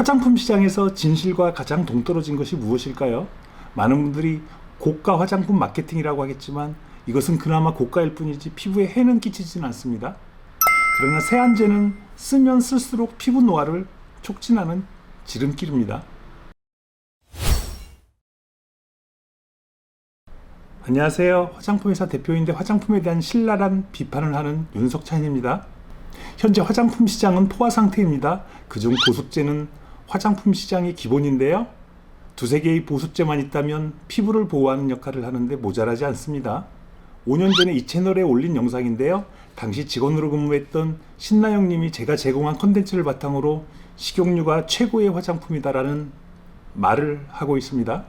화장품 시장에서 진실과 가장 동떨어진 것이 무엇일까요? 많은 분들이 고가 화장품 마케팅이라고 하겠지만 이것은 그나마 고가일 뿐이지 피부에 해는 끼치지는 않습니다. 그러나 세안제는 쓰면 쓸수록 피부 노화를 촉진하는 지름길입니다. 안녕하세요. 화장품회사 대표인데 화장품에 대한 신랄한 비판을 하는 윤석찬입니다. 현재 화장품 시장은 포화 상태입니다. 그중 보습제는 화장품 시장의 기본인데요. 두세 개의 보습제만 있다면 피부를 보호하는 역할을 하는데 모자라지 않습니다. 5년 전에 이 채널에 올린 영상인데요. 당시 직원으로 근무했던 신나영 님이 제가 제공한 컨텐츠를 바탕으로 식용유가 최고의 화장품이다라는 말을 하고 있습니다.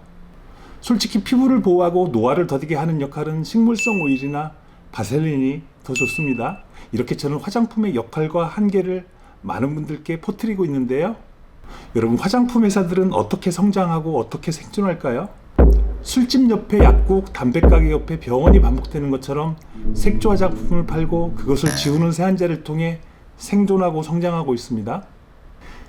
솔직히 피부를 보호하고 노화를 더디게 하는 역할은 식물성 오일이나 바셀린이 더 좋습니다. 이렇게 저는 화장품의 역할과 한계를 많은 분들께 퍼뜨리고 있는데요. 여러분, 화장품 회사들은 어떻게 성장하고 어떻게 생존할까요? 술집 옆에 약국, 담배가게 옆에 병원이 반복되는 것처럼 색조 화장품을 팔고 그것을 지우는 세안제를 통해 생존하고 성장하고 있습니다.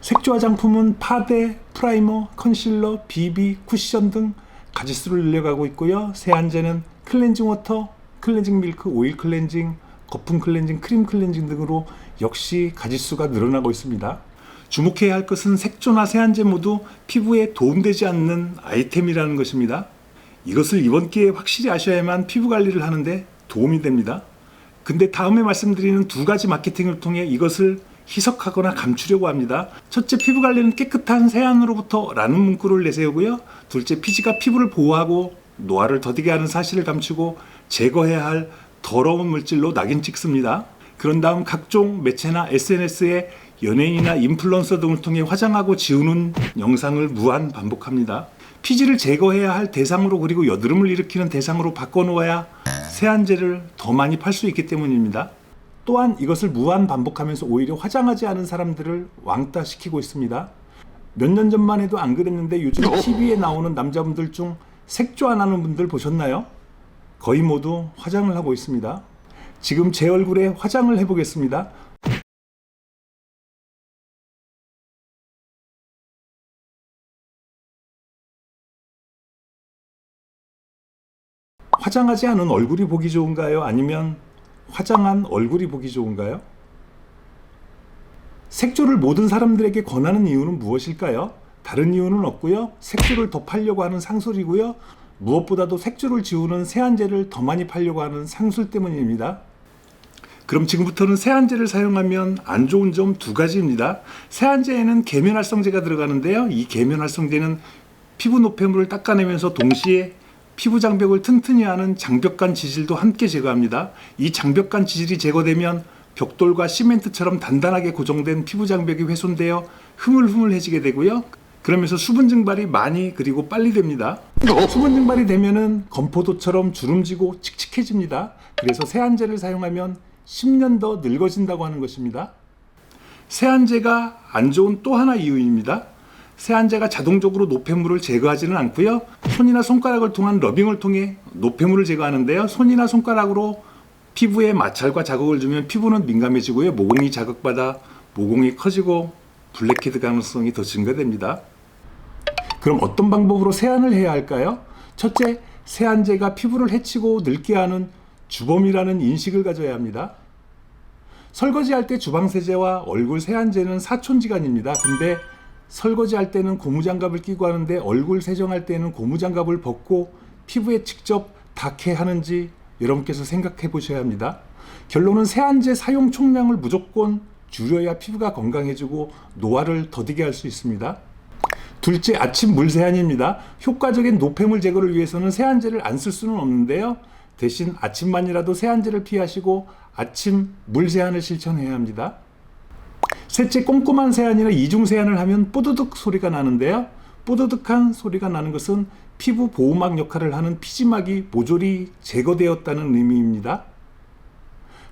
색조 화장품은 파데, 프라이머, 컨실러, 비비, 쿠션 등 가지수를 늘려가고 있고요. 세안제는 클렌징 워터, 클렌징 밀크, 오일 클렌징, 거품 클렌징, 크림 클렌징 등으로 역시 가지수가 늘어나고 있습니다. 주목해야 할 것은 색조나 세안제 모두 피부에 도움되지 않는 아이템이라는 것입니다. 이것을 이번 기회에 확실히 아셔야만 피부 관리를 하는데 도움이 됩니다. 근데 다음에 말씀드리는 두 가지 마케팅을 통해 이것을 희석하거나 감추려고 합니다. 첫째, 피부 관리는 깨끗한 세안으로부터 라는 문구를 내세우고요. 둘째, 피지가 피부를 보호하고 노화를 더디게 하는 사실을 감추고 제거해야 할 더러운 물질로 낙인 찍습니다. 그런 다음 각종 매체나 SNS에 연예인이나 인플루언서 등을 통해 화장하고 지우는 영상을 무한 반복합니다. 피지를 제거해야 할 대상으로 그리고 여드름을 일으키는 대상으로 바꿔놓아야 세안제를 더 많이 팔 수 있기 때문입니다. 또한 이것을 무한 반복하면서 오히려 화장하지 않은 사람들을 왕따시키고 있습니다. 몇 년 전만 해도 안 그랬는데 요즘 TV에 나오는 남자분들 중 색조 안 하는 분들 보셨나요? 거의 모두 화장을 하고 있습니다. 지금 제 얼굴에 화장을 해보겠습니다. 화장하지 않은 얼굴이 보기 좋은가요? 아니면 화장한 얼굴이 보기 좋은가요? 색조를 모든 사람들에게 권하는 이유는 무엇일까요? 다른 이유는 없고요. 색조를 더 팔려고 하는 상술이고요. 무엇보다도 색조를 지우는 세안제를 더 많이 팔려고 하는 상술 때문입니다. 그럼 지금부터는 세안제를 사용하면 안 좋은 점 두 가지입니다. 세안제에는 계면활성제가 들어가는데요. 이 계면활성제는 피부 노폐물을 닦아내면서 동시에 피부 장벽을 튼튼히 하는 장벽간 지질도 함께 제거합니다. 이 장벽간 지질이 제거되면 벽돌과 시멘트처럼 단단하게 고정된 피부 장벽이 훼손되어 흐물흐물해지게 되고요. 그러면서 수분 증발이 많이 그리고 빨리 됩니다. 수분 증발이 되면은 건포도처럼 주름지고 칙칙해집니다. 그래서 세안제를 사용하면 10년 더 늙어진다고 하는 것입니다. 세안제가 안 좋은 또 하나 이유입니다. 세안제가 자동적으로 노폐물을 제거하지는 않고요. 손이나 손가락을 통한 러빙을 통해 노폐물을 제거하는데요. 손이나 손가락으로 피부에 마찰과 자극을 주면 피부는 민감해지고요. 모공이 자극받아 모공이 커지고 블랙헤드 가능성이 더 증가됩니다. 그럼 어떤 방법으로 세안을 해야 할까요? 첫째, 세안제가 피부를 해치고 늙게 하는 주범이라는 인식을 가져야 합니다. 설거지할 때 주방세제와 얼굴 세안제는 사촌지간입니다. 근데 설거지할 때는 고무장갑을 끼고 하는데 얼굴 세정할 때는 고무장갑을 벗고 피부에 직접 닿게 하는지 여러분께서 생각해 보셔야 합니다. 결론은 세안제 사용 총량을 무조건 줄여야 피부가 건강해지고 노화를 더디게 할 수 있습니다. 둘째, 아침 물 세안입니다. 효과적인 노폐물 제거를 위해서는 세안제를 안 쓸 수는 없는데요. 대신 아침만이라도 세안제를 피하시고 아침 물 세안을 실천해야 합니다. 셋째, 꼼꼼한 세안이나 이중 세안을 하면 뽀드득 소리가 나는데요. 뽀드득한 소리가 나는 것은 피부 보호막 역할을 하는 피지막이 모조리 제거되었다는 의미입니다.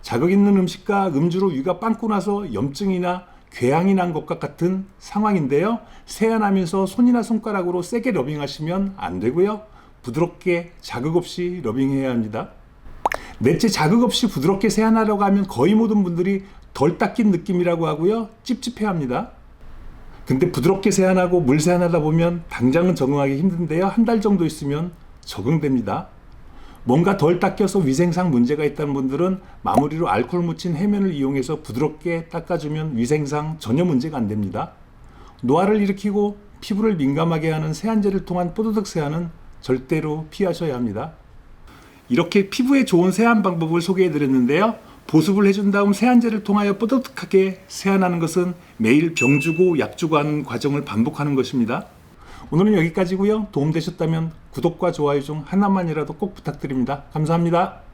자극 있는 음식과 음주로 위가 빵꾸 나서 염증이나 궤양이 난 것과 같은 상황인데요. 세안하면서 손이나 손가락으로 세게 러빙하시면 안 되고요. 부드럽게 자극 없이 러빙해야 합니다. 넷째, 자극 없이 부드럽게 세안하려고 하면 거의 모든 분들이 덜 닦인 느낌이라고 하고요. 찝찝해합니다. 근데 부드럽게 세안하고 물 세안하다 보면 당장은 적응하기 힘든데요. 한 달 정도 있으면 적응됩니다. 뭔가 덜 닦여서 위생상 문제가 있다는 분들은 마무리로 알코올 묻힌 해면을 이용해서 부드럽게 닦아주면 위생상 전혀 문제가 안 됩니다. 노화를 일으키고 피부를 민감하게 하는 세안제를 통한 뽀드득 세안은 절대로 피하셔야 합니다. 이렇게 피부에 좋은 세안 방법을 소개해 드렸는데요. 보습을 해준 다음 세안제를 통하여 뽀득하게 세안하는 것은 매일 병 주고 약 주고 하는 과정을 반복하는 것입니다. 오늘은 여기까지고요. 도움되셨다면 구독과 좋아요 중 하나만이라도 꼭 부탁드립니다. 감사합니다.